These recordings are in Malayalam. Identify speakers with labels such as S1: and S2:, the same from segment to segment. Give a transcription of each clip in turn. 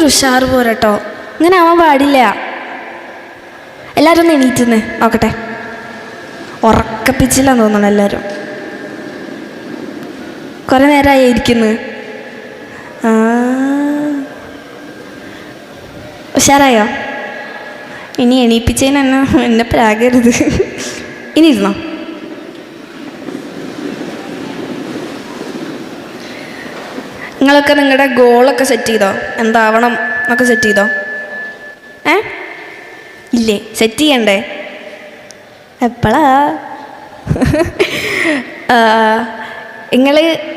S1: ഉഷാറ് പോരട്ടോ, ഇങ്ങനെ ആവാൻ പാടില്ല. എല്ലാവരും ഒന്ന് എണീറ്റുന്ന് നോക്കട്ടെ. ഉറക്കപ്പിച്ചില്ലാന്ന് തോന്നണം എല്ലാവരും. കുറേ നേരമായി ഇരിക്കുന്നു. ഉഷാറായോ? ഇനി എണീപ്പിച്ചതിന് എന്നെ പ്രാകരുത്. ഇനി ഇരുന്നോ. നിങ്ങളൊക്കെ നിങ്ങളുടെ ഗോളൊക്കെ സെറ്റ് ചെയ്തോ? എന്താവണം എന്നൊക്കെ സെറ്റ് ചെയ്തോ? ഇല്ലേ? സെറ്റ് ചെയ്യണ്ടേ? എപ്പോഴാ?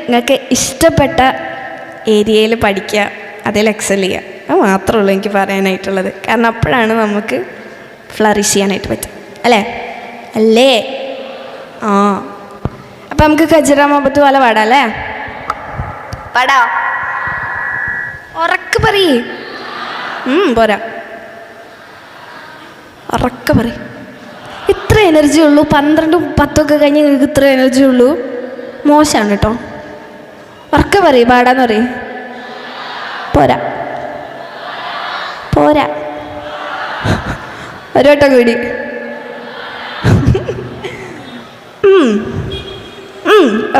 S1: നിങ്ങൾക്ക് ഇഷ്ടപ്പെട്ട ഏരിയയിൽ പഠിക്കുക, അതിൽ എക്സൽ ചെയ്യുക. അത് മാത്രമേ ഉള്ളൂ എനിക്ക് പറയാനായിട്ടുള്ളത്. കാരണം അപ്പോഴാണ് നമുക്ക് ഫ്ലറിഷ് ചെയ്യാനായിട്ട് പറ്റും. അല്ലേ? അപ്പം നമുക്ക് ഖജറ മുഹബത്ത് പോലെ പാടാം അല്ലേ? പാടാ. ഉറക്കെ പറയേ. പോരാ, ഉറക്കെ പറ. ഇത്ര എനർജി ഉള്ളൂ? 12, 10 കഴിഞ്ഞ് നിങ്ങൾക്ക് ഇത്ര എനർജി ഉള്ളൂ? മോശമാണ് കേട്ടോ. ഉറക്കെ പറയും, പാടാന്ന് പറയും. പോരാ പോരാ, ഒരോട്ടം കൂടി.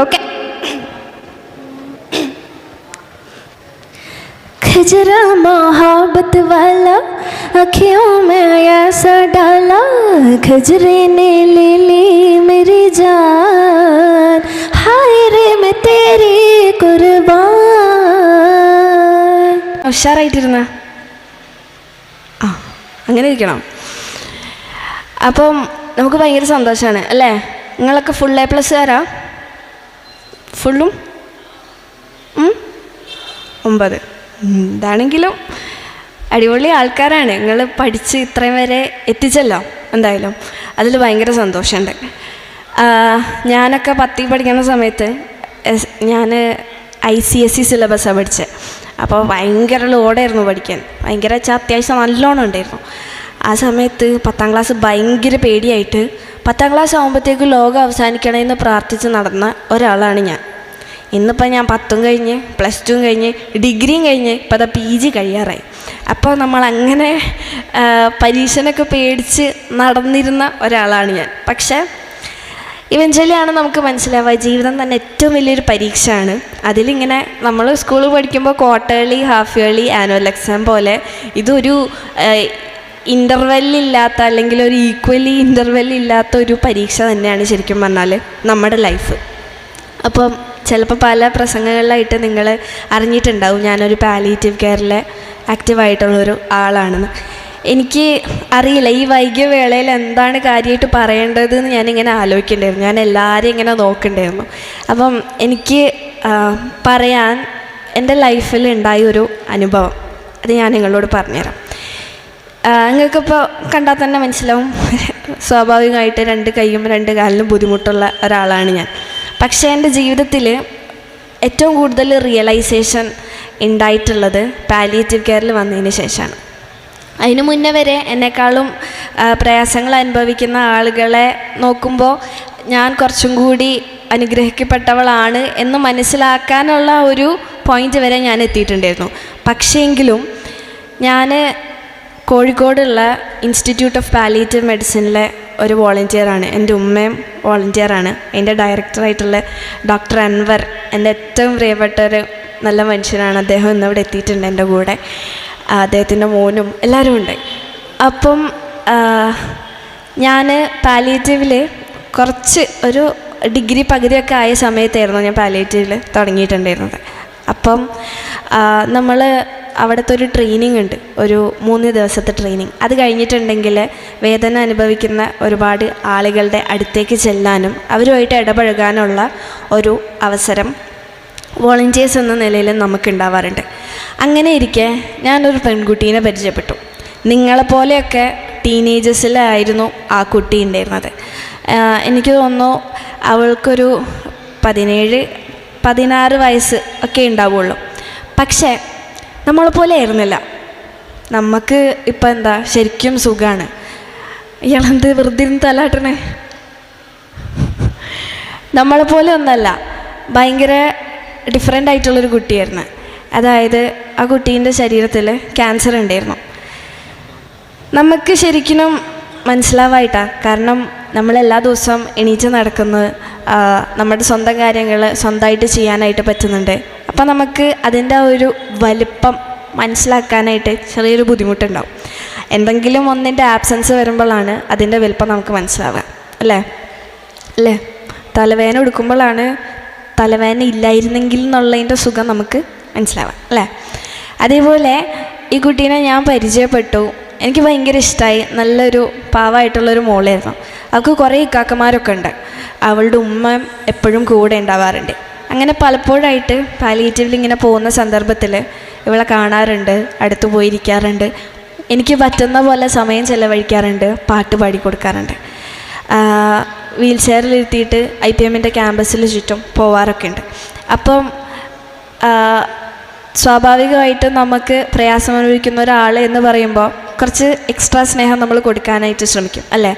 S1: ഓക്കെ. खजरा मोहब्बत वाला आँखियों में ऐसा डाला, खजरे ने ले ली मेरी जान, हाय रे मैं तेरी कुर्बान. ഉഷാറായിട്ടിരുന്ന അങ്ങനെ ഇരിക്കണം. അപ്പം നമുക്ക് ഭയങ്കര സന്തോഷമാണ് അല്ലേ? നിങ്ങളൊക്കെ ഫുൾ A+ ആരാ? ഫുള്ളും 9. ഇതാണെങ്കിലും അടിപൊളി ആൾക്കാരാണ്. നിങ്ങൾ പഠിച്ച് ഇത്രയും വരെ എത്തിച്ചല്ലോ. എന്തായാലും അതിൽ ഭയങ്കര സന്തോഷമുണ്ട്. ഞാനൊക്കെ 10 പഠിക്കുന്ന സമയത്ത് ഞാൻ ICSE സിലബസാണ് പഠിച്ചത്. അപ്പോൾ ഭയങ്കര ലോഡായിരുന്നു പഠിക്കാൻ. ഭയങ്കര വെച്ചാൽ അത്യാവശ്യം നല്ലോണം ഉണ്ടായിരുന്നു. ആ സമയത്ത് 10ാം ക്ലാസ് ഭയങ്കര പേടിയായിട്ട് 10ാം ക്ലാസ് ആകുമ്പോഴത്തേക്ക് ലോകം അവസാനിക്കണമെന്ന് പ്രാർത്ഥിച്ച് നടന്ന ഒരാളാണ് ഞാൻ. ഇന്നിപ്പോൾ ഞാൻ 10ഉം കഴിഞ്ഞ് +2 കഴിഞ്ഞ് ഡിഗ്രിയും കഴിഞ്ഞ് ഇപ്പോൾ അതാ PG കഴിയാറായി. അപ്പോൾ നമ്മളങ്ങനെ പരീക്ഷനൊക്കെ പേടിച്ച് നടന്നിരുന്ന ഒരാളാണ് ഞാൻ. പക്ഷേ ഇവഞ്ച്വലിയാണ് നമുക്ക് മനസ്സിലാവുക ജീവിതം തന്നെ ഏറ്റവും വലിയൊരു പരീക്ഷയാണ്. അതിലിങ്ങനെ നമ്മൾ സ്കൂളിൽ പഠിക്കുമ്പോൾ quarterly, half yearly, annual exam പോലെ ഇതൊരു ഇൻ്റർവെല്ലില്ലാത്ത അല്ലെങ്കിൽ ഒരു ഈക്വലി ഇൻ്റർവെല്ലില്ലാത്ത ഒരു പരീക്ഷ തന്നെയാണ് ശരിക്കും പറഞ്ഞാൽ നമ്മുടെ ലൈഫ്. അപ്പം ചിലപ്പോൾ പല പ്രസംഗങ്ങളിലായിട്ട് നിങ്ങൾ അറിഞ്ഞിട്ടുണ്ടാവും ഞാനൊരു പാലിയേറ്റീവ് കെയറിലെ ആക്റ്റീവായിട്ടുള്ളൊരു ആളാണെന്ന്. എനിക്ക് അറിയില്ല ഈ വൈകിയ വേളയിൽ എന്താണ് കാര്യമായിട്ട് പറയേണ്ടതെന്ന് ഞാനിങ്ങനെ ആലോചിക്കേണ്ടായിരുന്നു. ഞാൻ എല്ലാവരെയും ഇങ്ങനെ നോക്കണ്ടായിരുന്നു. അപ്പം എനിക്ക് പറയാൻ എൻ്റെ ലൈഫിൽ ഉണ്ടായ ഒരു അനുഭവം അത് ഞാൻ നിങ്ങളോട് പറഞ്ഞുതരാം. നിങ്ങൾക്കിപ്പോൾ കണ്ടാൽ തന്നെ മനസ്സിലാവും സ്വാഭാവികമായിട്ട് 2 കൈയും 2 കാലിനും ബുദ്ധിമുട്ടുള്ള ഒരാളാണ് ഞാൻ. പക്ഷേ എൻ്റെ ജീവിതത്തിൽ ഏറ്റവും കൂടുതൽ റിയലൈസേഷൻ ഉണ്ടായിട്ടുള്ളത് പാലിയേറ്റീവ് കെയറിൽ വന്നതിന് ശേഷമാണ്. അതിനു മുന്നേ വരെ എന്നെക്കാളും പ്രയാസങ്ങൾ അനുഭവിക്കുന്ന ആളുകളെ നോക്കുമ്പോൾ ഞാൻ കുറച്ചും കൂടി അനുഗ്രഹിക്കപ്പെട്ടവളാണ് എന്ന് മനസ്സിലാക്കാനുള്ള ഒരു പോയിൻ്റ് വരെ ഞാൻ എത്തിയിട്ടുണ്ടായിരുന്നു. പക്ഷേങ്കിലും ഞാൻ കോഴിക്കോടുള്ള ഇൻസ്റ്റിറ്റ്യൂട്ട് ഓഫ് പാലിയേറ്റീവ് മെഡിസിനിലെ ഒരു വോളണ്ടിയറാണ്. എൻ്റെ ഉമ്മയും വോളണ്ടിയറാണ്. അതിൻ്റെ ഡയറക്ടറായിട്ടുള്ള ഡോക്ടർ അൻവർ എൻ്റെ ഏറ്റവും പ്രിയപ്പെട്ടൊരു നല്ല മനുഷ്യനാണ്. അദ്ദേഹം ഇന്നിവിടെ എത്തിയിട്ടുണ്ട് എൻ്റെ കൂടെ. അദ്ദേഹത്തിൻ്റെ മോനും എല്ലാവരും ഉണ്ട്. അപ്പം ഞാൻ പാലിയേറ്റീവിൽ കുറച്ച് ഒരു ഡിഗ്രി പകുതിയൊക്കെ ആയ സമയത്തായിരുന്നു ഞാൻ പാലിയേറ്റീവിൽ തുടങ്ങിയിട്ടുണ്ടായിരുന്നത്. അപ്പം നമ്മൾ അവിടുത്തെ ഒരു ട്രെയിനിങ് ഉണ്ട്, ഒരു 3 ദിവസത്തെ ട്രെയിനിങ്. അത് കഴിഞ്ഞിട്ടുണ്ടെങ്കിൽ വേദന അനുഭവിക്കുന്ന ഒരുപാട് ആളുകളുടെ അടുത്തേക്ക് ചെല്ലാനും അവരുമായിട്ട് ഇടപഴകാനുള്ള ഒരു അവസരം വോളണ്ടിയേഴ്സ് എന്ന നിലയിൽ നമുക്കുണ്ടാവാറുണ്ട്. അങ്ങനെ ഇരിക്കെ ഞാനൊരു പെൺകുട്ടീനെ പരിചയപ്പെട്ടു. നിങ്ങളെപ്പോലെയൊക്കെ ടീനേജേഴ്സിലായിരുന്നു ആ കുട്ടി ഉണ്ടായിരുന്നത്. എനിക്ക് തോന്നുന്നു അവൾക്കൊരു 17-16 വയസ്സ് ഒക്കെ ഉണ്ടാവുള്ളൂ. പക്ഷേ നമ്മളെപ്പോലെ ആയിരുന്നില്ല. നമുക്ക് ഇപ്പം എന്താ ശരിക്കും സുഖമാണ്. ഇയാളെന്ത് വെറുതെ തലാട്ടണേ? നമ്മളെപ്പോലെ ഒന്നല്ല, ഭയങ്കര ഡിഫറെൻ്റ് ആയിട്ടുള്ളൊരു കുട്ടിയായിരുന്നു. അതായത് ആ കുട്ടീൻ്റെ ശരീരത്തിൽ ക്യാൻസർ ഉണ്ടായിരുന്നു. നമുക്ക് ശരിക്കും മനസ്സിലാവായിട്ടാണ്. കാരണം നമ്മളെല്ലാ ദിവസവും എണീച്ച് നടക്കുന്നത്, നമ്മുടെ സ്വന്തം കാര്യങ്ങൾ സ്വന്തമായിട്ട് ചെയ്യാനായിട്ട് പറ്റുന്നുണ്ട്. അപ്പം നമുക്ക് അതിൻ്റെ ഒരു വലിപ്പം മനസ്സിലാക്കാനായിട്ട് ചെറിയൊരു ബുദ്ധിമുട്ടുണ്ടാവും. എന്തെങ്കിലും ഒന്നിൻ്റെ ആബ്സെൻസ് വരുമ്പോഴാണ് അതിൻ്റെ വലിപ്പം നമുക്ക് മനസ്സിലാവുക, അല്ലേ? തലവേദന എടുക്കുമ്പോഴാണ് തലവേദന ഇല്ലായിരുന്നെങ്കിൽ എന്നുള്ളതിൻ്റെ സുഖം നമുക്ക് മനസ്സിലാവാം, അല്ലേ? അതേപോലെ ഈ കുട്ടീനെ ഞാൻ പരിചയപ്പെട്ടു. എനിക്ക് ഭയങ്കര ഇഷ്ടമായി. നല്ലൊരു പാവമായിട്ടുള്ളൊരു മോളായിരുന്നു. അവൾക്ക് കുറേ ഇക്കാക്കന്മാരൊക്കെ ഉണ്ട്. അവളുടെ ഉമ്മ എപ്പോഴും കൂടെ ഉണ്ടാവാറുണ്ട്. അങ്ങനെ പലപ്പോഴായിട്ട് പാലിയേറ്റീവിൽ ഇങ്ങനെ പോകുന്ന സന്ദർഭത്തിൽ ഇവളെ കാണാറുണ്ട്, അടുത്ത് പോയിരിക്കാറുണ്ട്, എനിക്ക് പറ്റുന്ന പോലെ സമയം ചെലവഴിക്കാറുണ്ട്, പാട്ട് പാടിക്കൊടുക്കാറുണ്ട്. വീൽ ചെയറിലിരുത്തിയിട്ട് IPMൻ്റെ ക്യാമ്പസിൽ ചുറ്റും പോവാറൊക്കെ ഉണ്ട്. അപ്പം സ്വാഭാവികമായിട്ടും നമുക്ക് പ്രയാസം അനുഭവിക്കുന്ന ഒരാൾ എന്ന് പറയുമ്പോൾ കുറച്ച് എക്സ്ട്രാ സ്നേഹം നമ്മൾ കൊടുക്കാനായിട്ട് ശ്രമിക്കും, അല്ലേ?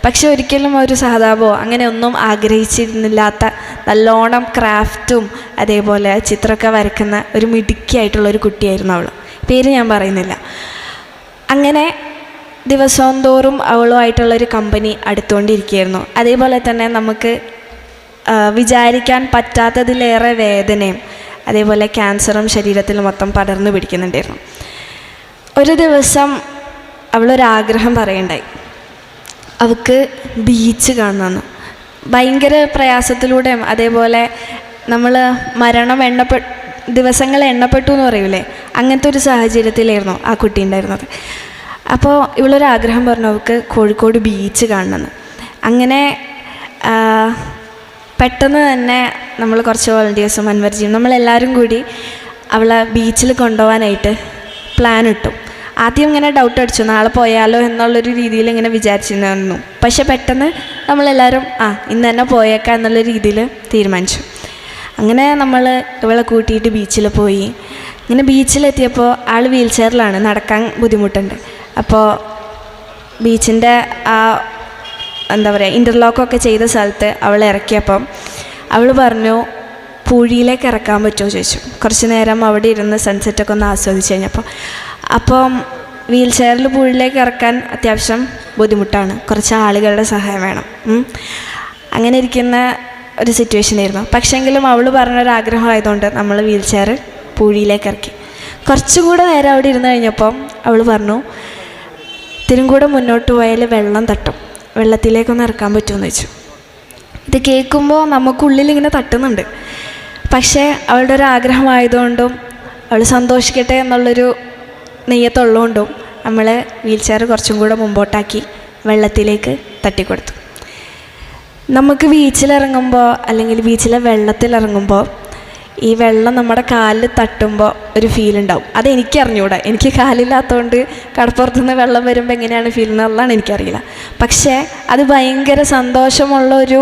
S1: പക്ഷെ ഒരിക്കലും ഒരു സഹതാപമോ അങ്ങനെ ഒന്നും ആഗ്രഹിച്ചിരുന്നില്ലാത്ത, നല്ലോണം ക്രാഫ്റ്റും അതേപോലെ ചിത്രമൊക്കെ വരയ്ക്കുന്ന ഒരു മിടുക്കിയായിട്ടുള്ളൊരു കുട്ടിയായിരുന്നു അവൾ. പേര് ഞാൻ പറയുന്നില്ല. അങ്ങനെ ദിവസവും തോറും അവളുമായിട്ടുള്ളൊരു കമ്പനി അടുത്തുകൊണ്ടിരിക്കുകയായിരുന്നു. അതേപോലെ തന്നെ നമുക്ക് വിചാരിക്കാൻ പറ്റാത്തതിലേറെ വേദനയും അതേപോലെ ക്യാൻസറും ശരീരത്തിൽ മൊത്തം പടർന്നു പിടിക്കുന്നുണ്ടായിരുന്നു. ഒരു ദിവസം അവളൊരാഗ്രഹം പറയുണ്ടായി. അവൾക്ക് ബീച്ച് കാണണമെന്ന്. ഭയങ്കര പ്രയാസത്തിലൂടെയും അതേപോലെ നമ്മൾ ദിവസങ്ങൾ എണ്ണപ്പെട്ടു എന്ന് പറയൂലേ, അങ്ങനത്തെ ഒരു സാഹചര്യത്തിലായിരുന്നു ആ കുട്ടി ഉണ്ടായിരുന്നത്. അപ്പോൾ ഇവളൊരാഗ്രഹം പറഞ്ഞു, അവൾക്ക് കോഴിക്കോട് ബീച്ച് കാണണമെന്ന്. അങ്ങനെ പെട്ടെന്ന് തന്നെ നമ്മൾ കുറച്ച് വോളണ്ടിയേഴ്സും അൻവർജിയും നമ്മളെല്ലാവരും കൂടി അവളെ ബീച്ചിൽ കൊണ്ടുപോകാനായിട്ട് പ്ലാൻ ഇട്ടു. ആദ്യം ഇങ്ങനെ ഡൗട്ട് അടിച്ചു, നാളെ പോയാലോ എന്നുള്ളൊരു രീതിയിൽ ഇങ്ങനെ വിചാരിച്ചിരുന്നു. പക്ഷെ പെട്ടെന്ന് നമ്മളെല്ലാവരും ഇന്ന് തന്നെ പോയേക്കാം എന്നുള്ള രീതിയിൽ തീരുമാനിച്ചു. അങ്ങനെ നമ്മൾ ഇവളെ കൂട്ടിയിട്ട് ബീച്ചിൽ പോയി. ഇങ്ങനെ ബീച്ചിലെത്തിയപ്പോൾ ആൾ വീൽ ചെയറിലാണ്, നടക്കാൻ ബുദ്ധിമുട്ടുണ്ട്. അപ്പോൾ ബീച്ചിൻ്റെ ഇൻ്റർലോക്കൊക്കെ ചെയ്ത സ്ഥലത്ത് അവൾ ഇറക്കിയപ്പം അവൾ പറഞ്ഞു, പൂഴിയിലേക്ക് ഇറക്കാൻ പറ്റുമോ ചോദിച്ചു. കുറച്ച് നേരം അവിടെ ഇരുന്ന് സൺസെറ്റൊക്കെ ഒന്ന് ആസ്വദിച്ച് കഴിഞ്ഞപ്പോൾ. അപ്പം വീൽ ചെയറിൽ പൂഴിയിലേക്ക് ഇറക്കാൻ അത്യാവശ്യം ബുദ്ധിമുട്ടാണ്, കുറച്ച് ആളുകളുടെ സഹായം വേണം. അങ്ങനെ ഇരിക്കുന്ന ഒരു സിറ്റുവേഷനായിരുന്നു. പക്ഷേങ്കിലും അവൾ പറഞ്ഞൊരാഗ്രഹമായതുകൊണ്ട് നമ്മൾ വീൽ ചെയർ പൂഴിയിലേക്ക് ഇറക്കി. കുറച്ചുകൂടെ നേരം അവിടെ ഇരുന്ന് കഴിഞ്ഞപ്പം അവൾ പറഞ്ഞു, തിരുങ്കൂടെ മുന്നോട്ട് പോയാൽ വെള്ളം തട്ടും, വെള്ളത്തിലേക്കൊന്ന് ഇറക്കാൻ പറ്റുമെന്ന് വെച്ചു. ഇത് കേൾക്കുമ്പോൾ നമുക്കുള്ളിലിങ്ങനെ തട്ടുന്നുണ്ട്. പക്ഷേ അവളുടെ ഒരു ആഗ്രഹമായതുകൊണ്ടും അവൾ സന്തോഷിക്കട്ടെ എന്നുള്ളൊരു നെയ്യത്തുള്ളതുകൊണ്ടും നമ്മൾ വീൽ ചെയർ കുറച്ചും കൂടെ മുമ്പോട്ടാക്കി വെള്ളത്തിലേക്ക് തട്ടിക്കൊടുത്തു. നമുക്ക് ബീച്ചിലിറങ്ങുമ്പോൾ അല്ലെങ്കിൽ ബീച്ചിലെ വെള്ളത്തിലിറങ്ങുമ്പോൾ ഈ വെള്ളം നമ്മുടെ കാലിൽ തട്ടുമ്പോൾ ഒരു ഫീൽ ഉണ്ടാവും. അതെനിക്കറിഞ്ഞൂടാ, എനിക്ക് കാലില്ലാത്തതുകൊണ്ട് കടപ്പുറത്തുനിന്ന് വെള്ളം വരുമ്പോൾ എങ്ങനെയാണ് ഫീൽ എന്നുള്ളതാണ് എനിക്കറിയില്ല. പക്ഷേ അത് ഭയങ്കര സന്തോഷമുള്ളൊരു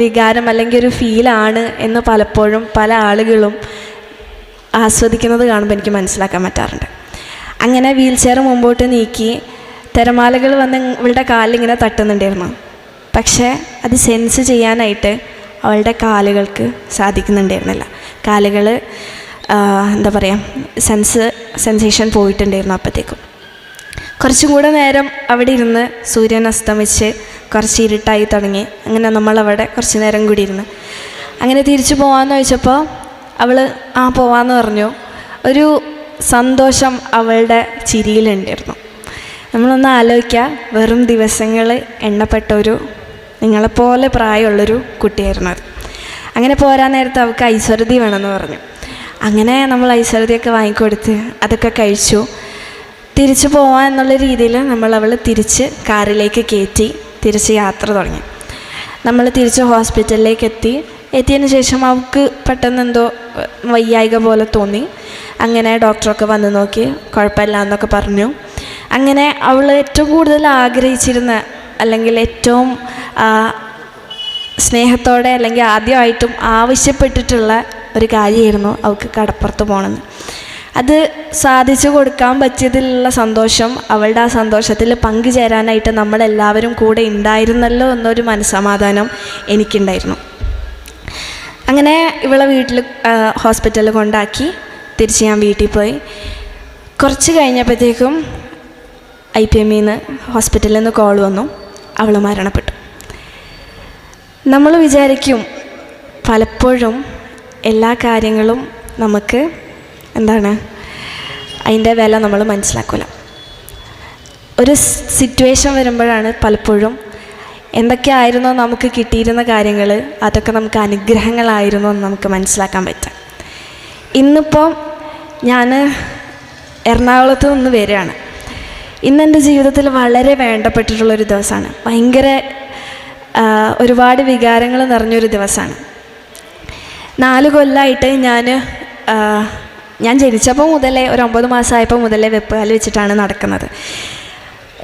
S1: വികാരം അല്ലെങ്കിൽ ഒരു ഫീലാണ് എന്ന് പലപ്പോഴും പല ആളുകളും ആസ്വദിക്കുന്നത് കാണുമ്പോൾ എനിക്ക് മനസ്സിലാക്കാൻ പറ്റാറുണ്ട്. അങ്ങനെ വീൽ ചെയർ മുമ്പോട്ട് നീക്കി തിരമാലകൾ വന്ന് ഇവളുടെ കാലിലിങ്ങനെ തട്ടുന്നുണ്ടായിരുന്നു. പക്ഷേ അത് സെൻസ് ചെയ്യാനായിട്ട് അവളുടെ കാലുകൾക്ക് സാധിക്കുന്നുണ്ടായിരുന്നില്ല. കാലുകൾ സെൻസേഷൻ പോയിട്ടുണ്ടായിരുന്നു. അപ്പോഴത്തേക്കും കുറച്ചും കൂടെ നേരം അവിടെ ഇരുന്ന് സൂര്യൻ അസ്തമിച്ച് കുറച്ച് ഇരുട്ടായി തുടങ്ങി. അങ്ങനെ നമ്മളവിടെ കുറച്ച് നേരം കൂടി ഇരുന്ന് അങ്ങനെ തിരിച്ചു പോകാമെന്ന് ചോദിച്ചപ്പോൾ അവൾ പോവാമെന്ന് പറഞ്ഞു. ഒരു സന്തോഷം അവളുടെ ചിരിയിലുണ്ടായിരുന്നു. നമ്മളൊന്ന് ആലോചിക്കുക, വെറും ദിവസങ്ങൾ എണ്ണപ്പെട്ട നിങ്ങളെപ്പോലെ പ്രായമുള്ളൊരു കുട്ടിയായിരുന്നു അത്. അങ്ങനെ പോരാൻ നേരത്ത് അവൾക്ക് ഐശ്വര്യതി വേണമെന്ന് പറഞ്ഞു. അങ്ങനെ നമ്മൾ ഐശ്വര്യതിയൊക്കെ വാങ്ങിക്കൊടുത്ത് അതൊക്കെ കഴിച്ചു. തിരിച്ചു പോവാൻ എന്നുള്ള രീതിയിൽ അവൾ തിരിച്ച് കാറിലേക്ക് കയറ്റി തിരിച്ച് യാത്ര തുടങ്ങി. നമ്മൾ തിരിച്ച് ഹോസ്പിറ്റലിലേക്ക് എത്തിയതിന് ശേഷം അവൾക്ക് പെട്ടെന്ന് എന്തോ വയ്യായിക പോലെ തോന്നി. അങ്ങനെ ഡോക്ടറൊക്കെ വന്ന് നോക്കി, കുഴപ്പമില്ല എന്നൊക്കെ പറഞ്ഞു. അങ്ങനെ അവൾ ഏറ്റവും കൂടുതൽ ആഗ്രഹിച്ചിരുന്ന അല്ലെങ്കിൽ ഏറ്റവും സ്നേഹത്തോടെ അല്ലെങ്കിൽ ആദ്യമായിട്ടും ആവശ്യപ്പെട്ടിട്ടുള്ള ഒരു കാര്യമായിരുന്നു അവൾക്ക് കടപ്പുറത്ത് പോകണമെന്ന്. അത് സാധിച്ചു കൊടുക്കാൻ പറ്റിയതിലുള്ള സന്തോഷം, അവളുടെ ആ സന്തോഷത്തിൽ പങ്കുചേരാനായിട്ട് നമ്മളെല്ലാവരും കൂടെ ഉണ്ടായിരുന്നല്ലോ എന്നൊരു മനസ്സമാധാനം എനിക്കുണ്ടായിരുന്നു. അങ്ങനെ ഇവളെ ഹോസ്പിറ്റലിൽ കൊണ്ടാക്കി തിരിച്ച് ഞാൻ വീട്ടിൽ പോയി. കുറച്ച് കഴിഞ്ഞപ്പോഴത്തേക്കും IPMന്ന് ഹോസ്പിറ്റലിൽ നിന്ന് കോൾ വന്നു, അവൾ മരണപ്പെട്ടു. നമ്മൾ വിചാരിക്കും പലപ്പോഴും എല്ലാ കാര്യങ്ങളും നമുക്ക് അതിൻ്റെ വില നമ്മൾ മനസ്സിലാക്കില്ല. ഒരു സിറ്റുവേഷൻ വരുമ്പോഴാണ് പലപ്പോഴും എന്തൊക്കെയായിരുന്നോ നമുക്ക് കിട്ടിയിരുന്ന കാര്യങ്ങൾ അതൊക്കെ നമുക്ക് അനുഗ്രഹങ്ങളായിരുന്നോ എന്ന് നമുക്ക് മനസ്സിലാക്കാൻ പറ്റും. ഇന്നിപ്പോൾ ഞാൻ എറണാകുളത്ത് നിന്ന് വരികയാണ്. ഇന്നെൻ്റെ ജീവിതത്തിൽ വളരെ വേണ്ടപ്പെട്ടിട്ടുള്ളൊരു ദിവസമാണ്. ഭയങ്കര ഒരുപാട് വികാരങ്ങൾ നിറഞ്ഞൊരു ദിവസമാണ്. 4 കൊല്ലമായിട്ട് ഞാൻ ജനിച്ചപ്പോൾ മുതലേ ഒരു 9 മാസമായപ്പോൾ മുതലേ വെപ്പുകാല് വെച്ചിട്ടാണ് നടക്കുന്നത്.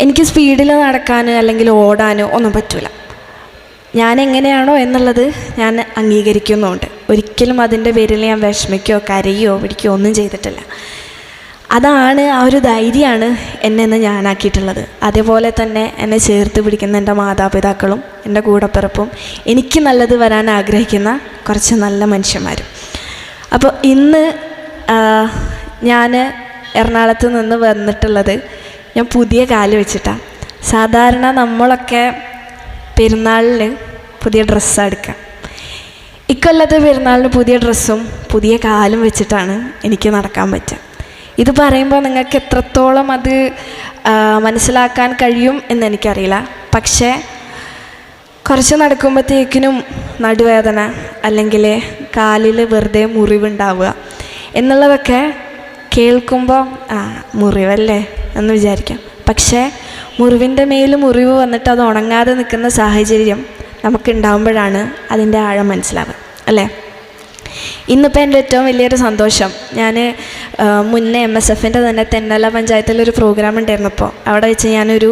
S1: എനിക്ക് സ്പീഡിൽ നടക്കാനോ അല്ലെങ്കിൽ ഓടാനോ ഒന്നും പറ്റില്ല. ഞാൻ എങ്ങനെയാണോ എന്നുള്ളത് ഞാൻ അംഗീകരിക്കുന്നുണ്ട്. ഒരിക്കലും അതിൻ്റെ പേരിൽ ഞാൻ വിഷമിക്കുകയോ കരയോ പിടിക്കുകയോ ഒന്നും ചെയ്തിട്ടില്ല. അതാണ് ആ ഒരു ധൈര്യമാണ് എന്നെ ഞാനാക്കിയിട്ടുള്ളത്. അതേപോലെ തന്നെ എന്നെ ചേർത്ത് പിടിക്കുന്ന എൻ്റെ മാതാപിതാക്കളും എൻ്റെ കൂടപ്പിറപ്പും എനിക്ക് നല്ലത് വരാൻ ആഗ്രഹിക്കുന്ന കുറച്ച് നല്ല മനുഷ്യന്മാരും. അപ്പോൾ ഇന്ന് ഞാൻ എറണാകുളത്ത് നിന്ന് വന്നിട്ടുള്ളത് ഞാൻ പുതിയ കാല് വെച്ചിട്ടാണ്. സാധാരണ നമ്മളൊക്കെ പെരുന്നാളിന് പുതിയ ഡ്രസ്സാണ് എടുക്കുക. ഇക്കൊല്ലത്തെ പെരുന്നാളിന് പുതിയ ഡ്രസ്സും പുതിയ കാലും വെച്ചിട്ടാണ് എനിക്ക് നടക്കാൻ പറ്റുക. ഇത് പറയുമ്പോൾ നിങ്ങൾക്ക് എത്രത്തോളം അത് മനസ്സിലാക്കാൻ കഴിയും എന്നെനിക്കറിയില്ല. പക്ഷേ കുറച്ച് നടക്കുമ്പോഴത്തേക്കിനും നടുവേദന അല്ലെങ്കിൽ കാലിൽ വെറുതെ മുറിവുണ്ടാവുക എന്നുള്ളതൊക്കെ കേൾക്കുമ്പോൾ മുറിവല്ലേ എന്ന് വിചാരിക്കാം. പക്ഷേ മുറിവിൻ്റെ മേൽ മുറിവ് വന്നിട്ട് അത് ഉണങ്ങാതെ നിൽക്കുന്ന സാഹചര്യം നമുക്കുണ്ടാകുമ്പോഴാണ് അതിൻ്റെ ആഴം മനസ്സിലാവുക, അല്ലേ? ഇന്നിപ്പോൾ എൻ്റെ ഏറ്റവും വലിയൊരു സന്തോഷം, ഞാൻ മുന്നേ MSFൻ്റെ തന്നെ തെന്നല പഞ്ചായത്തിലൊരു പ്രോഗ്രാം ഉണ്ടായിരുന്നപ്പോൾ അവിടെ വെച്ച് ഞാനൊരു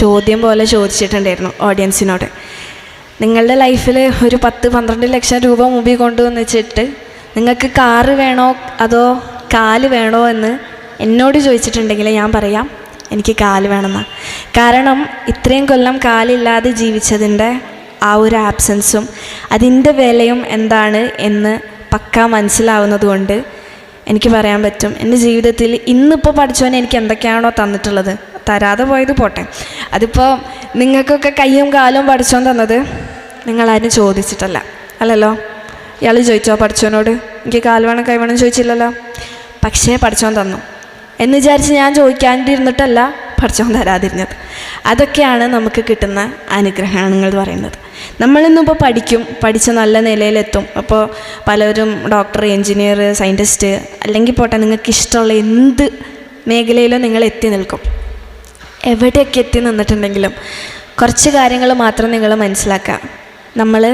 S1: ചോദ്യം പോലെ ചോദിച്ചിട്ടുണ്ടായിരുന്നു ഓഡിയൻസിനോട്. നിങ്ങളുടെ ലൈഫിൽ ഒരു 10-12 ലക്ഷം രൂപ മുമ്പിൽ കൊണ്ടുവന്ന് വെച്ചിട്ട് നിങ്ങൾക്ക് കാറ് വേണോ അതോ കാല് വേണോ എന്ന് എന്നോട് ചോദിച്ചിട്ടുണ്ടെങ്കിൽ ഞാൻ പറയാം എനിക്ക് കാല് വേണമെന്നാണ്. കാരണം ഇത്രയും കൊല്ലം കാലില്ലാതെ ജീവിച്ചതിൻ്റെ ആ ഒരു ആബ്സൻസും അതിൻ്റെ വിലയും എന്താണ് എന്ന് പക്കാ മനസ്സിലാവുന്നത് കൊണ്ട് എനിക്ക് പറയാൻ പറ്റും, എൻ്റെ ജീവിതത്തിൽ ഇന്നിപ്പോൾ പഠിച്ചവനെ എനിക്ക് എന്തൊക്കെയാണോ തന്നിട്ടുള്ളത്, തരാതെ പോയത് പോട്ടെ, അതിപ്പോൾ നിങ്ങൾക്കൊക്കെ കയ്യും കാലും പഠിച്ചോൻ തന്നത് നിങ്ങളാരും ചോദിച്ചിട്ടല്ല, അല്ലല്ലോ? ഇയാൾ ചോദിച്ചോ പഠിച്ചവനോട് എനിക്ക് കാല് വേണം കൈ വേണം ചോദിച്ചില്ലല്ലോ? പക്ഷേ പഠിച്ചോൻ തന്നു എന്ന് വിചാരിച്ച് ഞാൻ ചോദിക്കാണ്ടിരുന്നിട്ടല്ല പഠിച്ചോൻ തരാതിരുന്നത്. അതൊക്കെയാണ് നമുക്ക് കിട്ടുന്ന അനുഗ്രഹങ്ങൾ എന്ന് പറയുന്നത്. നമ്മളിന്നിപ്പോൾ പഠിച്ച് നല്ല നിലയിലെത്തും. അപ്പോൾ പലരും ഡോക്ടർ, എൻജിനീയർ, സയൻറ്റിസ്റ്റ് അല്ലെങ്കിൽ പോട്ടെ നിങ്ങൾക്ക് ഇഷ്ടമുള്ള എന്ത് മേഖലയിലും നിങ്ങൾ എത്തി നിൽക്കും. എവിടെയൊക്കെ എത്തി നിന്നിട്ടുണ്ടെങ്കിലും കുറച്ച് കാര്യങ്ങൾ മാത്രം നിങ്ങൾ മനസ്സിലാക്കുക. നമ്മൾ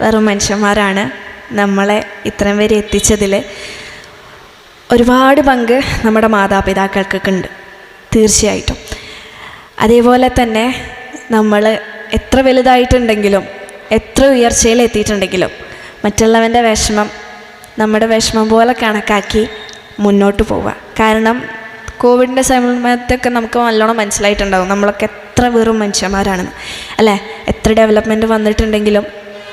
S1: വെറും മനുഷ്യന്മാരാണ്. നമ്മളെ ഇത്രയും വരെ എത്തിച്ചതിൽ ഒരുപാട് പങ്ക് നമ്മുടെ മാതാപിതാക്കൾക്കൊക്കെ ഉണ്ട്, തീർച്ചയായിട്ടും. അതേപോലെ തന്നെ നമ്മൾ എത്ര വലുതായിട്ടുണ്ടെങ്കിലും എത്ര ഉയർച്ചയിൽ എത്തിയിട്ടുണ്ടെങ്കിലും മറ്റുള്ളവൻ്റെ വിഷമം നമ്മുടെ വിഷമം പോലെ കണക്കാക്കി മുന്നോട്ട് പോവുക. കാരണം കോവിഡിൻ്റെ സമയത്തൊക്കെ നമുക്ക് നല്ലോണം മനസ്സിലായിട്ടുണ്ടാകും നമ്മളൊക്കെ എത്ര വെറും മനുഷ്യന്മാരാണെന്ന്, അല്ലേ? എത്ര ഡെവലപ്മെൻറ്റ് വന്നിട്ടുണ്ടെങ്കിലും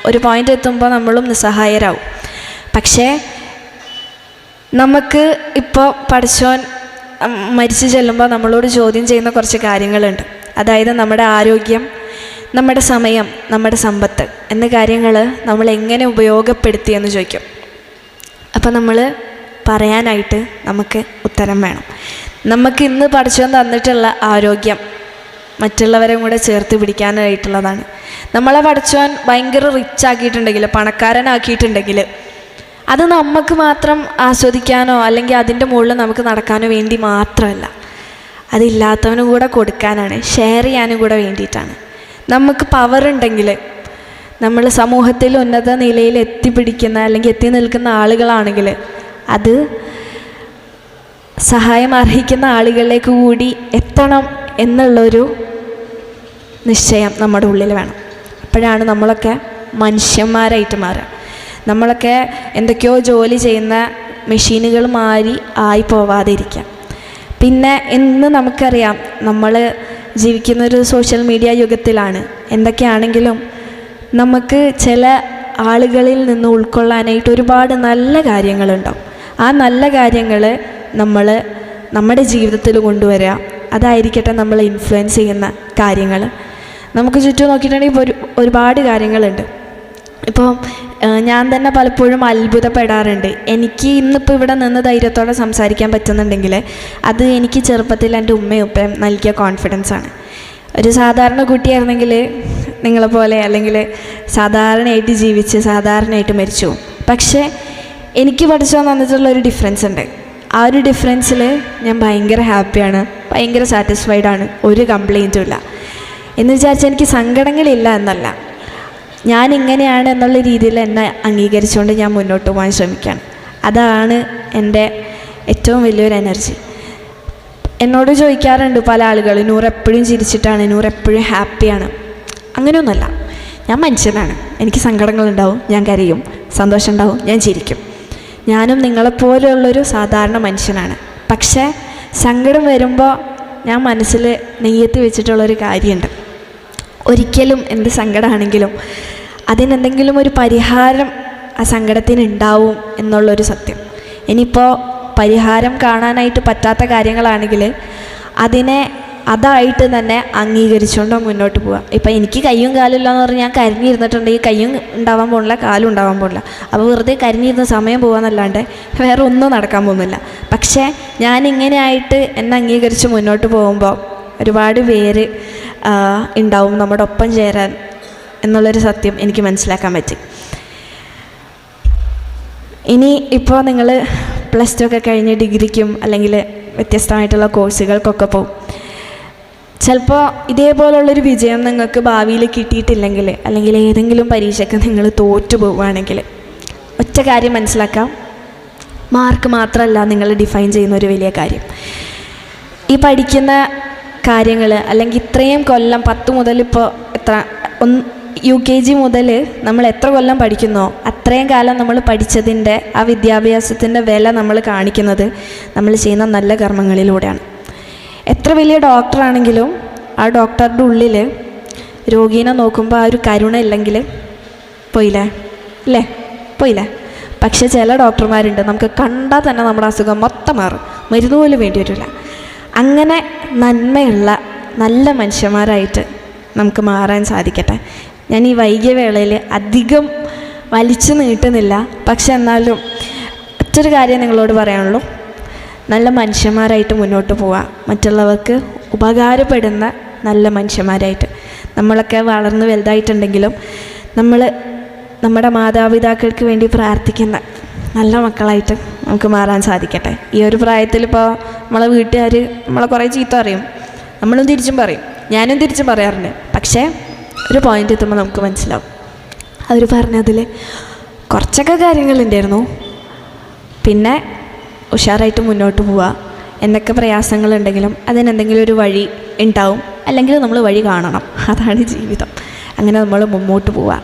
S1: ഒരു പോയിൻ്റ് എത്തുമ്പോൾ നമ്മളും നിസ്സഹായരാകും. പക്ഷേ നമുക്ക് ഇപ്പോൾ പഠിച്ചോൻ മരിച്ചു ചെല്ലുമ്പോൾ നമ്മളോട് ചോദ്യം ചെയ്യുന്ന കുറച്ച് കാര്യങ്ങളുണ്ട്. അതായത് നമ്മുടെ ആരോഗ്യം, നമ്മുടെ സമയം, നമ്മുടെ സമ്പത്ത് എന്ന കാര്യങ്ങൾ നമ്മൾ എങ്ങനെ ഉപയോഗപ്പെടുത്തിയെന്ന് ചോദിക്കും. അപ്പോൾ നമ്മൾ പറയാനായിട്ട് നമുക്ക് ഉത്തരം വേണം. നമുക്ക് ഇന്ന് പഠിച്ചോൻ തന്നിട്ടുള്ള ആരോഗ്യം മറ്റുള്ളവരെയും കൂടെ ചേർത്ത് പിടിക്കാനായിട്ടുള്ളതാണ്. നമ്മളെ പഠിച്ചോൻ ഭയങ്കര റിച്ച് ആക്കിയിട്ടുണ്ടെങ്കിൽ, പണക്കാരനാക്കിയിട്ടുണ്ടെങ്കിൽ അത് നമുക്ക് മാത്രം ആസ്വദിക്കാനോ അല്ലെങ്കിൽ അതിൻ്റെ മുകളിൽ നമുക്ക് നടക്കാനോ വേണ്ടി മാത്രമല്ല, അതില്ലാത്തവനും കൂടെ കൊടുക്കാനാണ്, ഷെയർ ചെയ്യാനും കൂടെ വേണ്ടിയിട്ടാണ്. നമുക്ക് പവറുണ്ടെങ്കിൽ, നമ്മൾ സമൂഹത്തിൽ ഉന്നത നിലയിൽ എത്തിപ്പിടിക്കുന്ന അല്ലെങ്കിൽ എത്തി നിൽക്കുന്ന ആളുകളാണെങ്കിൽ അത് സഹായം അർഹിക്കുന്ന ആളുകളിലേക്ക് കൂടി എത്തണം എന്നുള്ളൊരു നിശ്ചയം നമ്മുടെ ഉള്ളിൽ വേണം. അപ്പോഴാണ് നമ്മളൊക്കെ മനുഷ്യന്മാരായിട്ട് മാറുക. നമ്മളൊക്കെ എന്തൊക്കെയോ ജോലി ചെയ്യുന്ന മെഷീനുകൾ മാറി ആയി പോവാതെ ഇരിക്കാം. പിന്നെ ഇന്ന് നമുക്കറിയാം നമ്മൾ ജീവിക്കുന്നൊരു സോഷ്യൽ മീഡിയ യുഗത്തിലാണ്. എന്തൊക്കെയാണെങ്കിലും നമുക്ക് ചില ആളുകളിൽ നിന്ന് ഉൾക്കൊള്ളാനായിട്ട് ഒരുപാട് നല്ല കാര്യങ്ങളുണ്ടാവും. ആ നല്ല കാര്യങ്ങൾ നമ്മൾ നമ്മുടെ ജീവിതത്തിൽ കൊണ്ടുവരിക. അതായിരിക്കട്ടെ നമ്മളെ ഇൻഫ്ലുവൻസ് ചെയ്യുന്ന കാര്യങ്ങൾ. നമുക്ക് ചുറ്റും നോക്കിയിട്ടുണ്ടെങ്കിൽ ഇപ്പോൾ ഒരുപാട് കാര്യങ്ങളുണ്ട്. ഇപ്പോൾ ഞാൻ തന്നെ പലപ്പോഴും അത്ഭുതപ്പെടാറുണ്ട്. എനിക്ക് ഇന്നിപ്പോൾ ഇവിടെ നിന്ന് ധൈര്യത്തോടെ സംസാരിക്കാൻ പറ്റുന്നുണ്ടെങ്കിൽ അത് എനിക്ക് ചെറുപ്പത്തിൽ എൻ്റെ ഉമ്മയും ഉപ്പയും നൽകിയ കോൺഫിഡൻസാണ്. ഒരു സാധാരണ കുട്ടിയായിരുന്നെങ്കിൽ നിങ്ങളെപ്പോലെ അല്ലെങ്കിൽ സാധാരണയായിട്ട് ജീവിച്ച് സാധാരണയായിട്ട് മരിച്ചു പോകും. പക്ഷേ എനിക്ക് പഠിച്ചു തന്നിട്ടുള്ളൊരു ഡിഫറൻസ് ഉണ്ട്. ആ ഒരു ഡിഫറൻസിൽ ഞാൻ ഭയങ്കര ഹാപ്പിയാണ്, ഭയങ്കര സാറ്റിസ്ഫൈഡാണ്. ഒരു കംപ്ലയിൻറ്റും ഇല്ല. എന്ന് വിചാരിച്ചാൽ എനിക്ക് സങ്കടങ്ങളില്ല എന്നല്ല, ഞാൻ ഇങ്ങനെയാണ് എന്നുള്ള രീതിയിൽ എന്നെ അംഗീകരിച്ചുകൊണ്ട് ഞാൻ മുന്നോട്ട് പോകാൻ ശ്രമിക്കുകയാണ്. അതാണ് എൻ്റെ ഏറ്റവും വലിയൊരു എനർജി. എന്നോട് ചോദിക്കാറുണ്ട് പല ആളുകൾ, നൂറ് എപ്പോഴും ചിരിച്ചിട്ടാണ്, നൂറ് എപ്പോഴും ഹാപ്പിയാണ്. അങ്ങനെയൊന്നുമല്ല. ഞാൻ മനുഷ്യനാണ്, എനിക്ക് സങ്കടങ്ങളുണ്ടാവും, ഞാൻ കരയും, സന്തോഷം ഉണ്ടാവും, ഞാൻ ചിരിക്കും. ഞാനും നിങ്ങളെപ്പോലെയുള്ളൊരു സാധാരണ മനുഷ്യനാണ്. പക്ഷേ സങ്കടം വരുമ്പോൾ ഞാൻ മനസ്സിൽ നെയ്യത്ത് വെച്ചിട്ടുള്ളൊരു കാര്യമുണ്ട്. ഒരിക്കലും എന്ത് സങ്കടമാണെങ്കിലും അതിനെന്തെങ്കിലും ഒരു പരിഹാരം ആ സങ്കടത്തിന് ഉണ്ടാവും എന്നുള്ളൊരു സത്യം. ഇനിയിപ്പോൾ പരിഹാരം കാണാനായിട്ട് പറ്റാത്ത കാര്യങ്ങളാണെങ്കിൽ അതിനെ അതായിട്ട് തന്നെ അംഗീകരിച്ചുകൊണ്ട് മുന്നോട്ട് പോവുക. ഇപ്പം എനിക്ക് കയ്യും കാലും ഇല്ലയെന്ന് പറഞ്ഞാൽ ഞാൻ കരിഞ്ഞിരുന്നിട്ടുണ്ടെങ്കിൽ കയ്യും ഉണ്ടാവാൻ പോകുന്നില്ല, കാലും ഉണ്ടാവാൻ പോകുന്നില്ല. അപ്പോൾ വെറുതെ കരിഞ്ഞിരുന്ന സമയം പോകാമെന്നല്ലാണ്ട് വേറെ ഒന്നും നടക്കാൻ പോകുന്നില്ല. പക്ഷേ ഞാനിങ്ങനെ ആയിട്ട് എന്നെ അംഗീകരിച്ച് മുന്നോട്ട് പോകുമ്പോൾ ഒരുപാട് പേര് ഉണ്ടാവും നമ്മുടെ ഒപ്പം ചേരാൻ എന്നുള്ളൊരു സത്യം എനിക്ക് മനസ്സിലാക്കാൻ പറ്റി. ഇനി ഇപ്പോൾ നിങ്ങൾ +2 ഒക്കെ കഴിഞ്ഞ് ഡിഗ്രിക്കും അല്ലെങ്കിൽ വ്യത്യസ്തമായിട്ടുള്ള കോഴ്സുകൾക്കൊക്കെ പോകും. ചിലപ്പോൾ ഇതേപോലുള്ളൊരു വിജയം നിങ്ങൾക്ക് ഭാവിയിൽ കിട്ടിയിട്ടില്ലെങ്കിൽ അല്ലെങ്കിൽ ഏതെങ്കിലും പരീക്ഷയ്ക്ക് നിങ്ങൾ തോറ്റു പോവുകയാണെങ്കിൽ ഒറ്റ കാര്യം മനസ്സിലാക്കാം, മാർക്ക് മാത്രമല്ല നിങ്ങൾ ഡിഫൈൻ ചെയ്യുന്ന ഒരു വലിയ കാര്യം. ഈ പഠിക്കുന്ന കാര്യങ്ങൾ അല്ലെങ്കിൽ ഇത്രയും കൊല്ലം 10 മുതൽ ഇപ്പോൾ UKG മുതൽ നമ്മൾ എത്ര കൊല്ലം പഠിക്കുന്നോ അത്രയും കാലം നമ്മൾ പഠിച്ചതിൻ്റെ ആ വിദ്യാഭ്യാസത്തിൻ്റെ വില നമ്മൾ കാണിക്കുന്നത് നമ്മൾ ചെയ്യുന്ന നല്ല കർമ്മങ്ങളിലൂടെയാണ്. എത്ര വലിയ ഡോക്ടറാണെങ്കിലും ആ ഡോക്ടറുടെ ഉള്ളിൽ രോഗീനെ നോക്കുമ്പോൾ ആ ഒരു കരുണ ഇല്ലെങ്കിൽ പോയില്ലേ, അല്ലേ, പോയില്ലേ. പക്ഷേ ചില ഡോക്ടർമാരുണ്ട് നമുക്ക് കണ്ടാൽ തന്നെ നമ്മുടെ അസുഖം മൊത്തം മാറും, മരുന്ന് പോലും വേണ്ടി വരില്ല. അങ്ങനെ നന്മയുള്ള നല്ല മനുഷ്യന്മാരായിട്ട് നമുക്ക് മാറാൻ സാധിക്കട്ടെ. ഞാൻ ഈ വൈകിയ വേളയിൽ അധികം വലിച്ചു നീട്ടുന്നില്ല. പക്ഷെ എന്നാലും മറ്റൊരു കാര്യം നിങ്ങളോട് പറയാനുള്ളൂ, നല്ല മനുഷ്യന്മാരായിട്ട് മുന്നോട്ട് പോവുക, മറ്റുള്ളവർക്ക് ഉപകാരപ്പെടുന്ന നല്ല മനുഷ്യന്മാരായിട്ട്. നമ്മളൊക്കെ വളർന്ന് വലുതായിട്ടുണ്ടെങ്കിലും നമ്മൾ നമ്മുടെ മാതാപിതാക്കൾക്ക് വേണ്ടി പ്രാർത്ഥിക്കുന്ന നല്ല മക്കളായിട്ട് നമുക്ക് മാറാൻ സാധിക്കട്ടെ. ഈ ഒരു പ്രായത്തിൽ ഇപ്പോൾ നമ്മളെ വീട്ടുകാർ നമ്മളെ കുറേ ചീത്ത പറയും, നമ്മളും തിരിച്ചും പറയും, ഞാനും തിരിച്ചും പറയാറുണ്ട്. പക്ഷേ ഒരു പോയിൻ്റ് എത്തുമ്പോൾ നമുക്ക് മനസ്സിലാവും അവർ പറഞ്ഞതിൽ കുറച്ചൊക്കെ കാര്യങ്ങളുണ്ടായിരുന്നു, പിന്നെ ഉഷാറായിട്ട് മുന്നോട്ട് പോവുക. എന്തൊക്കെ പ്രയാസങ്ങളുണ്ടെങ്കിലും അതിനെന്തെങ്കിലും ഒരു വഴി ഉണ്ടാവും, അല്ലെങ്കിൽ നമ്മൾ വഴി കാണണം. അതാണ് ജീവിതം. അങ്ങനെ നമ്മൾ മുമ്പോട്ട് പോവുക.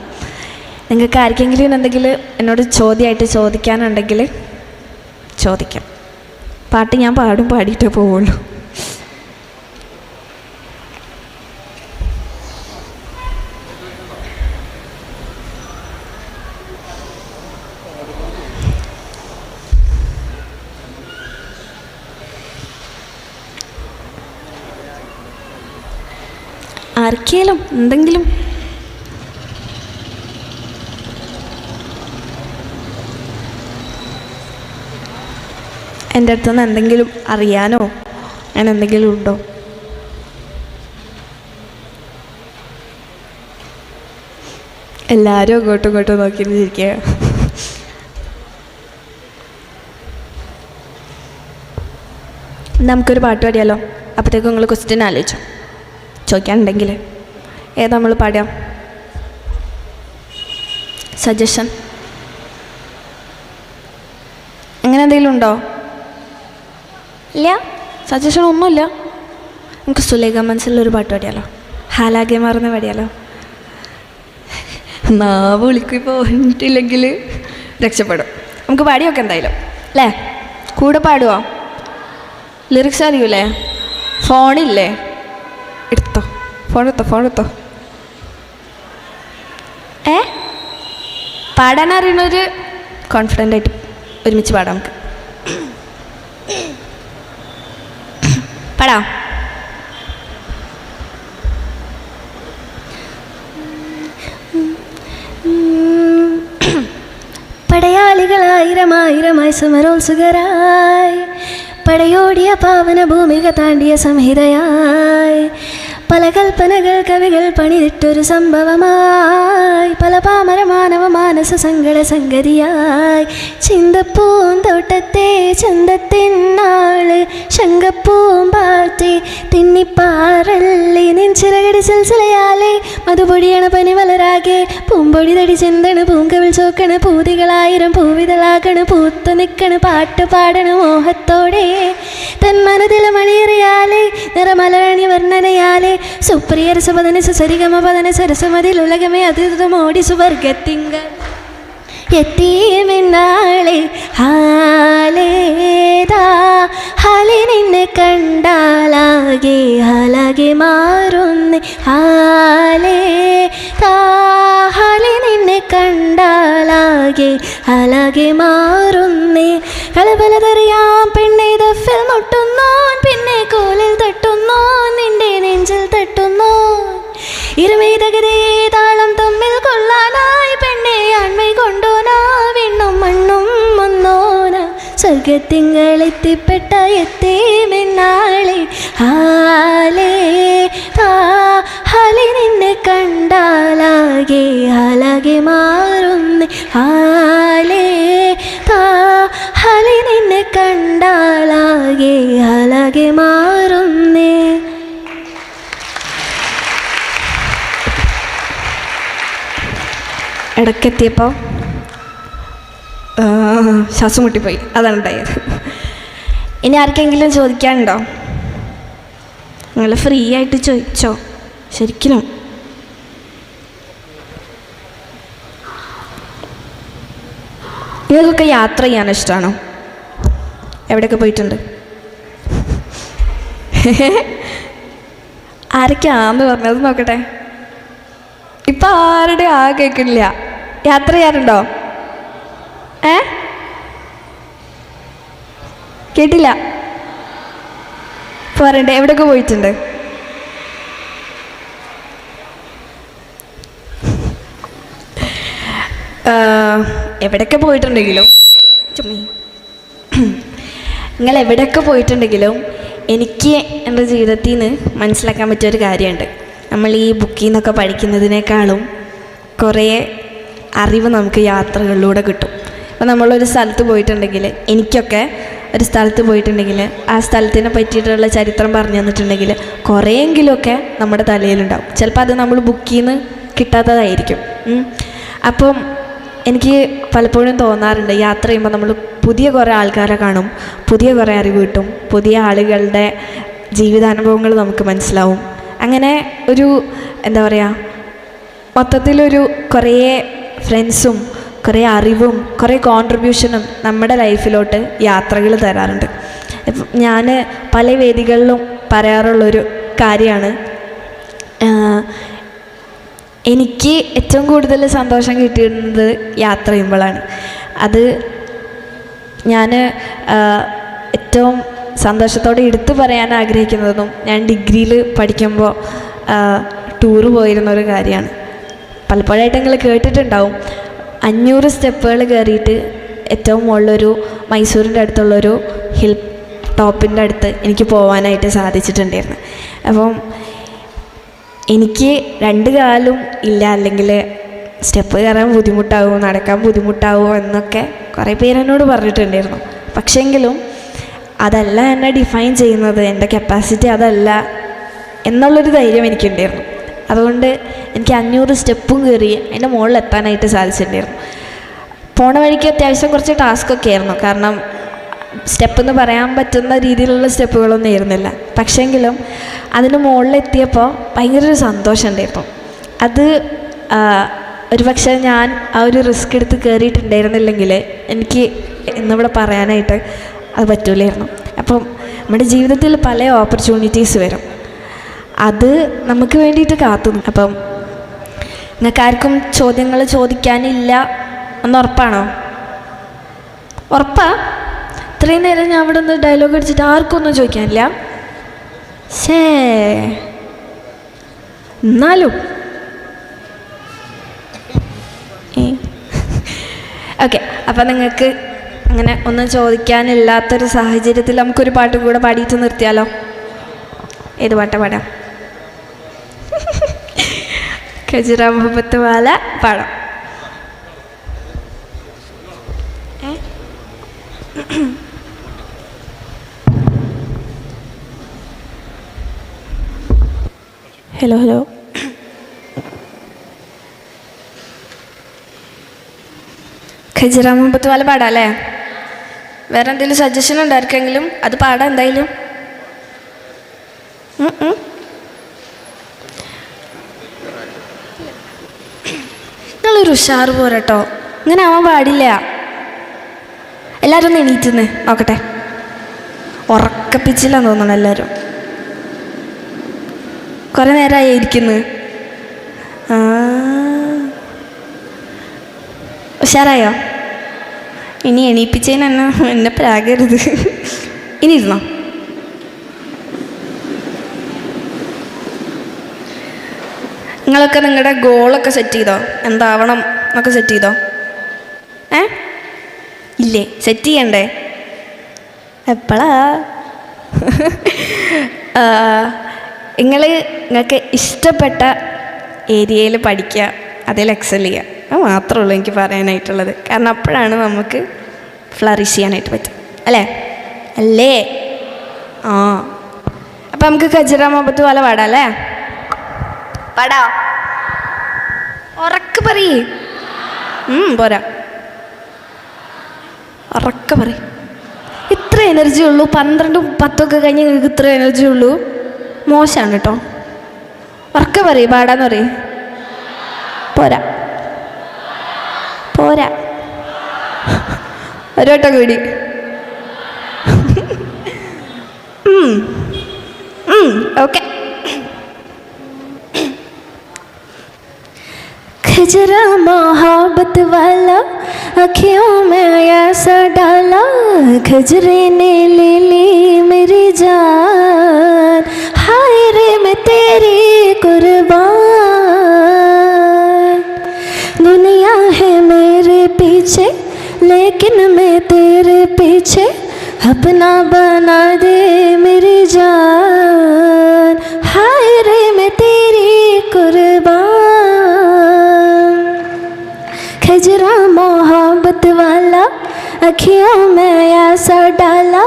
S1: നിങ്ങൾക്ക് ആർക്കെങ്കിലും എന്തെങ്കിലും എന്നോട് ചോദ്യമായിട്ട് ചോദിക്കാനുണ്ടെങ്കിൽ ചോദിക്കാം. പാട്ട് ഞാൻ പാടിയിട്ടേ പോവുള്ളൂ. ആർക്കെങ്കിലും എന്തെങ്കിലും എൻ്റെ അടുത്തുനിന്ന് എന്തെങ്കിലും അറിയാനോ അങ്ങനെ എന്തെങ്കിലും ഉണ്ടോ? എല്ലാവരും അങ്ങോട്ടും ഇങ്ങോട്ടും നോക്കിയിരിക്കുക. നമുക്കൊരു പാട്ട് പാടിയാലോ? അപ്പോഴത്തേക്കും നിങ്ങൾ ക്വസ്റ്റ്യൻ ആലോചിച്ചോ? ചോദിക്കാനുണ്ടെങ്കിൽ ഏതാ നമ്മൾ പാടാം? സജഷൻ അങ്ങനെ എന്തെങ്കിലും ഉണ്ടോ? ഇല്ല, സജഷൻ ഒന്നുമില്ല. നമുക്ക് സുലേഖ മനസ്സിലൊരു പാട്ട് പാടിയാലോ? ഹാലാകെ മാറുന്ന പാടിയാലോ? നാവ് വിളിക്ക് പോയിട്ടില്ലെങ്കിൽ രക്ഷപ്പെടും. നമുക്ക് പാടിയൊക്കെ എന്തായാലും അല്ലേ? കൂടെ പാടുമോ? ലിറിക്സ് അറിയൂലേ? ഫോണില്ലേ? എടുത്തോ, ഫോണെടുത്തോ. പാടാൻ അറിയണൊരു കോൺഫിഡൻ്റ് ആയിട്ട് ഒരുമിച്ച് പാടാം നമുക്ക്. പടാം.
S2: പടയാളികളായിരമായിരമായി സമരോത്സുകരായി പടയോടിയ പാവന ഭൂമിക താണ്ടിയ സംഹിതയായി പല കൽപ്പനകൾ കവികൾ പണിതിട്ടൊരു സംഭവമായി പല പാമര മാനവ മാനസ സങ്കട സംഗതിയായി ചിന്തപ്പൂന്തോട്ടത്തെ ചന്തത്തിനാള് ശങ്കപ്പൂമ്പാറ്റി തിന്നിപ്പാറല്ലി നെഞ്ചിറകടി സിൽസിലയാലെ മധുപൊടിയണ പനി വളരാകെ പൂമ്പൊടി തടി ചെന്തണ് പൂങ്കവിൾ ചോക്കണ് പൂതികളായിരം പൂവിതളാകണ് പൂത്തു നിൽക്കണ് പാട്ട് പാടണ് മോഹത്തോടെ തന്മനതിലെ മണിയറിയാലെ നിറമലരണി വർണ്ണനയാലെ സുപ്രിയ രസപദന സരിഗമ പദന സരസമതിൽ ഉലകമേ അതിർതമോടി സുവർഗത്തിങ്കൾ എത്തിയെന്നാളെ ഹാലേതാ ഹാലി നിന്നെ കണ്ടാലാകെ ഹാലാകെ മാറുന്നേ ഹാലേതാ ഹാലി നിന്നെ കണ്ടാലാകെ ഹാലാകെ മാറുന്നേ കളപലതറിയാം പെണ്ണെ ദഫിൽ മുട്ടുന്നോ പിന്നെ കോലിൽ തട്ടുന്നോ നിന്റെ നെഞ്ചിൽ തട്ടുന്നോ ഇരുമേതകതേ താളം തമ്മിൽ കൊള്ളാനായി പെണ്ണെ ആൺമൈ കൊണ്ടോനാ വിണ്ണും മണ്ണും ഒന്നോന സ്വർഗത്തിങ്കളെത്തിപ്പെട്ട എത്തേമെന്നാളെ ഹാലേ ഹാലി നിന്നെ കണ്ടാലാകെ ഹാലാകെ മാറുന്നേ ഹാലേ ഹാലി നിന്നെ കണ്ടാലാകെ ഹാലാകെ മാറുന്നേ.
S1: ഇടയ്ക്കെത്തിയപ്പോൾ ശ്വാസം മുട്ടിപ്പോയി. അതാണ് ഉണ്ടായത്. ഇനി ആർക്കെങ്കിലും ചോദിക്കാനുണ്ടോ? നിങ്ങൾ ഫ്രീ ആയിട്ട് ചോദിച്ചോ. ശരിക്കും നിങ്ങൾക്കൊക്കെ യാത്ര ചെയ്യാൻ ഇഷ്ടമാണോ? എവിടെയൊക്കെ പോയിട്ടുണ്ട്? ആരൊക്കെയാന്ന് പറഞ്ഞത് നോക്കട്ടെ. ഇപ്പം ആരുടെ കേൾക്കില്ല. യാത്ര ചെയ്യാറുണ്ടോ? കേട്ടില്ല. പറയണ്ടേ, എവിടെയൊക്കെ പോയിട്ടുണ്ട്? എവിടെയൊക്കെ പോയിട്ടുണ്ടെങ്കിലും നിങ്ങൾ എവിടെയൊക്കെ പോയിട്ടുണ്ടെങ്കിലും എനിക്ക് എൻ്റെ ജീവിതത്തിൽ നിന്ന് മനസ്സിലാക്കാൻ പറ്റിയൊരു കാര്യമുണ്ട്. നമ്മൾ ഈ ബുക്കിൽ നിന്നൊക്കെ പഠിക്കുന്നതിനേക്കാളും കുറേ അറിവ് നമുക്ക് യാത്രകളിലൂടെ കിട്ടും. അപ്പോൾ നമ്മളൊരു സ്ഥലത്ത് പോയിട്ടുണ്ടെങ്കിൽ, എനിക്കൊക്കെ ഒരു സ്ഥലത്ത് പോയിട്ടുണ്ടെങ്കിൽ ആ സ്ഥലത്തിനെ പറ്റിയിട്ടുള്ള ചരിത്രം പറഞ്ഞു തന്നിട്ടുണ്ടെങ്കിൽ കുറേയെങ്കിലുമൊക്കെ നമ്മുടെ തലയിലുണ്ടാവും. ചിലപ്പോൾ അത് നമ്മൾ ബുക്കിൽ നിന്ന് കിട്ടാത്തതായിരിക്കും. അപ്പം എനിക്ക് പലപ്പോഴും തോന്നാറുണ്ട്, യാത്ര ചെയ്യുമ്പോൾ നമ്മൾ പുതിയ കുറേ ആൾക്കാരെ കാണും, പുതിയ കുറേ അറിവ് കിട്ടും, പുതിയ ആളുകളുടെ ജീവിതാനുഭവങ്ങൾ നമുക്ക് മനസ്സിലാവും. അങ്ങനെ ഒരു എന്താ പറയുക, മൊത്തത്തിലൊരു കുറേ ഫ്രണ്ട്സും കുറേ അറിവും കുറേ കോൺട്രിബ്യൂഷനും നമ്മുടെ ലൈഫിലോട്ട് യാത്രകൾ തരാറുണ്ട്. ഞാൻ പല വേദികളിലും പറയാറുള്ളൊരു കാര്യമാണ്, എനിക്ക് ഏറ്റവും കൂടുതൽ സന്തോഷം കിട്ടിയിരുന്നത് യാത്ര ചെയ്യുമ്പോഴാണ്. അത് ഞാൻ ഏറ്റവും സന്തോഷത്തോടെ എടുത്തു പറയാൻ ആഗ്രഹിക്കുന്നതും ഞാൻ ഡിഗ്രിയിൽ പഠിക്കുമ്പോൾ ടൂറ് പോയിരുന്നൊരു കാര്യമാണ്. പലപ്പോഴായിട്ട് നിങ്ങൾ കേട്ടിട്ടുണ്ടാവും, 500 സ്റ്റെപ്പുകൾ കയറിയിട്ട് ഏറ്റവും മുകളിലൊരു മൈസൂരിൻ്റെ അടുത്തുള്ളൊരു ഹിൽ ടോപ്പിൻ്റെ അടുത്ത് എനിക്ക് പോകാനായിട്ട് സാധിച്ചിട്ടുണ്ടായിരുന്നു. അപ്പം എനിക്ക് 2 കാലും ഇല്ല, അല്ലെങ്കിൽ സ്റ്റെപ്പ് കയറാൻ ബുദ്ധിമുട്ടാകുമോ, നടക്കാൻ ബുദ്ധിമുട്ടാകുമോ എന്നൊക്കെ കുറേ പേരെന്നോട് പറഞ്ഞിട്ടുണ്ടായിരുന്നു. പക്ഷേങ്കിലും അതല്ല എന്നെ ഡിഫൈൻ ചെയ്യുന്നത്, എൻ്റെ കപ്പാസിറ്റി അതല്ല എന്നുള്ളൊരു ധൈര്യം എനിക്കുണ്ടായിരുന്നു. അതുകൊണ്ട് എനിക്ക് 500 സ്റ്റെപ്പും കയറി അതിൻ്റെ മുകളിൽ എത്താനായിട്ട് സാധിച്ചിട്ടുണ്ടായിരുന്നു. പോണ വഴിക്ക് അത്യാവശ്യം കുറച്ച് ടാസ്ക്കൊക്കെ ആയിരുന്നു, കാരണം സ്റ്റെപ്പെന്ന് പറയാൻ പറ്റുന്ന രീതിയിലുള്ള സ്റ്റെപ്പുകളൊന്നും ആയിരുന്നില്ല. പക്ഷേങ്കിലും അതിന് മുകളിലെത്തിയപ്പോൾ ഭയങ്കര ഒരു സന്തോഷം ഉണ്ടായിരുന്നു. അത് ഒരു പക്ഷേ ഞാൻ ആ ഒരു റിസ്ക് എടുത്ത് കയറിയിട്ടുണ്ടായിരുന്നില്ലെങ്കിൽ എനിക്ക് ഇന്നിവിടെ പറയാനായിട്ട് അത് പറ്റൂലായിരുന്നു. അപ്പം നമ്മുടെ ജീവിതത്തിൽ പല ഓപ്പർച്യൂണിറ്റീസ് വരും, അത് നമുക്ക് വേണ്ടിയിട്ട് കാത്തു. അപ്പം നിങ്ങൾക്കാർക്കും ചോദ്യങ്ങൾ ചോദിക്കാനില്ല എന്ന് ഉറപ്പാണോ? ഉറപ്പാ? ഇത്രയും നേരം ഞാൻ അവിടെ നിന്ന് ഡയലോഗ് അടിച്ചിട്ട് ആർക്കും ഒന്നും ചോദിക്കാനില്ല. ശേ, എന്നാലും ഓക്കെ. അപ്പം നിങ്ങൾക്ക് അങ്ങനെ ഒന്നും ചോദിക്കാനില്ലാത്തൊരു സാഹചര്യത്തിൽ നമുക്കൊരു പാട്ട് കൂടെ പാടിയിട്ട് നിർത്തിയാലോ? ഏത് പാട്ടാ പാടാം? ഖജുറ മുഹബത്ത് വാല പാടാം. Hello hello. ഖജുറ മുഹബത്ത് വാല പാടാം അല്ലേ? വേറെ എന്തെങ്കിലും സജഷൻ ഉണ്ടായിരിക്കെങ്കിലും അത് പാടാം എന്തായാലും. നിങ്ങളൊരു ഉഷാറ് പോരട്ടോ, ഇങ്ങനെ ആവാൻ പാടില്ല. എല്ലാവരും ഒന്ന് എണീറ്റുന്ന് നോക്കട്ടെ. ഉറക്കപ്പിച്ചില്ലാന്ന് തോന്നണം എല്ലാവരും. കുറേ നേരമായി ഇരിക്കുന്നു. ഉഷാറായോ? ഇനി എണീപ്പിച്ചതിന് എന്നെ പ്രാകരുത്. ഇനി ഇരുന്നോ. നിങ്ങളൊക്കെ നിങ്ങളുടെ ഗോളൊക്കെ സെറ്റ് ചെയ്തോ? എന്താവണം എന്നൊക്കെ സെറ്റ് ചെയ്തോ? ഇല്ലേ? സെറ്റ് ചെയ്യണ്ടേ? എപ്പോഴാ? നിങ്ങൾക്ക് ഇഷ്ടപ്പെട്ട ഏരിയയിൽ പഠിക്കുക, അതിൽ എക്സൽ ചെയ്യുക. അത് മാത്രമേ ഉള്ളൂ എനിക്ക് പറയാനായിട്ടുള്ളത്. കാരണം അപ്പോഴാണ് നമുക്ക് ഫ്ലറിഷ് ചെയ്യാനായിട്ട് പറ്റും. അല്ലേ? അല്ലേ? അപ്പം നമുക്ക് ഖജുറ മുഹബത്ത് വാല പാടാം അല്ലേ? പാടാ. ഉറക്കെ പറയേ. പോരാ, ഉറക്കെ പറ. ഇത്ര എനർജി ഉള്ളൂ? 12ഉം 10ഒക്കെ കഴിഞ്ഞ് നിങ്ങൾക്ക് ഇത്ര എനർജി ഉള്ളൂ? മോശമാണ് കേട്ടോ. ഉറക്കെ പറയും. പാടാന്ന് പറയും. പോരാ പോരാ, ഒരോട്ടം കൂടി. ഓക്കെ.
S2: खजरा मोहब्बत वाला अखियों में ऐसा डाला, खजरे ने ले ली मेरी जान, हाय रे मैं तेरी कुर्बान। दुनिया है मेरे पीछे लेकिन मैं तेरे पीछे, अपना बना दे मेरी जान, हाय रे मैं तेरी कुर्बान। खजरा मोहब्बत वाला अखियों में ऐसा डाला,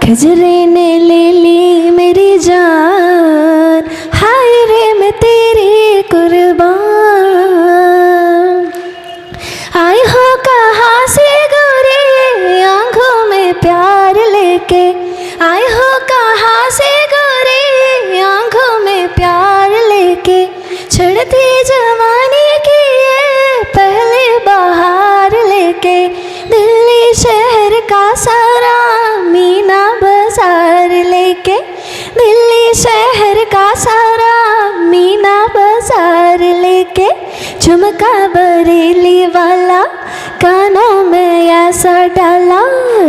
S2: खजरे ने ले ली मेरी जान, हाय रे मैं तेरी कुर्बान। आई हो कहाँ से गोरे आंखों में प्यार लेके, आई हो कहाँ से गोरे आंखों में प्यार लेके, चढ़ती जवानी की ये पहले बहार लेके, दिल्ली शहर का सारा मीना बाजार लेके, दिल्ली शहर का सारा मीना बाजार लेके, झुमका बरेली वाला कानों में ऐसा डाला,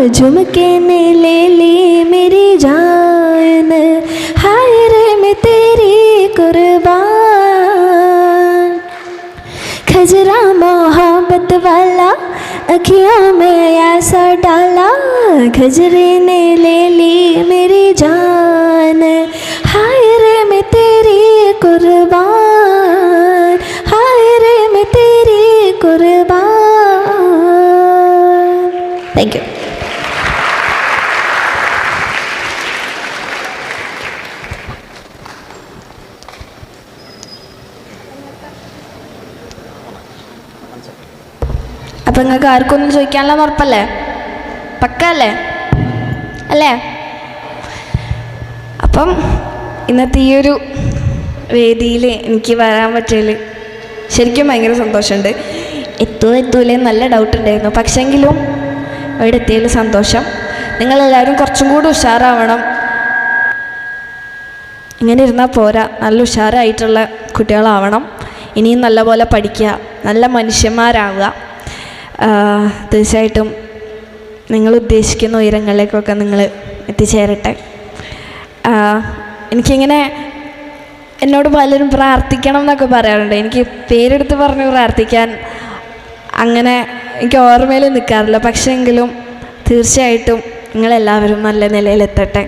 S2: झुमके ने ले ली मेरी जान, हाय रे मैं तेरी कुर्बान। खजरा मोहब्बत वाला अखियों में ऐसा डाला, खजरे ने ले ली मेरी जान, हाय रे मैं तेरी कुर्बान, हाय रे मैं तेरी कुर्बान। Thank you.
S1: അപ്പം നിങ്ങൾക്ക് ആർക്കൊന്നും ചോദിക്കാനുള്ള ഉറപ്പല്ലേ? പക്ക അല്ലേ? അല്ലേ? അപ്പം ഇന്നത്തെ ഈ ഒരു വേദിയിൽ എനിക്ക് വരാൻ പറ്റിയതിൽ ശരിക്കും ഭയങ്കര സന്തോഷമുണ്ട്. എത്തൂലേ നല്ല ഡൗട്ട് ഉണ്ടായിരുന്നു. പക്ഷെങ്കിലും അവിടെ എത്തിയതിൽ സന്തോഷം. നിങ്ങളെല്ലാവരും കുറച്ചും കൂടി ഉഷാറാവണം. ഇങ്ങനെ ഇരുന്നാൽ പോരാ, നല്ല ഉഷാറായിട്ടുള്ള കുട്ടികളാവണം. ഇനിയും നല്ലപോലെ പഠിക്കുക, നല്ല മനുഷ്യന്മാരാവുക. തീർച്ചയായിട്ടും നിങ്ങൾ ഉദ്ദേശിക്കുന്ന ഉയരങ്ങളിലേക്കൊക്കെ നിങ്ങൾ എത്തിച്ചേരട്ടെ. എനിക്കിങ്ങനെ എന്നോട് പലരും പ്രാർത്ഥിക്കണം എന്നൊക്കെ പറയാറുണ്ട്. എനിക്ക് പേരെടുത്ത് പറഞ്ഞ് പ്രാർത്ഥിക്കാൻ അങ്ങനെ എനിക്ക് ഓർമ്മയിൽ നിൽക്കാറില്ല. പക്ഷേ എങ്കിലും തീർച്ചയായിട്ടും നിങ്ങളെല്ലാവരും നല്ല നിലയിലെത്തട്ടെ.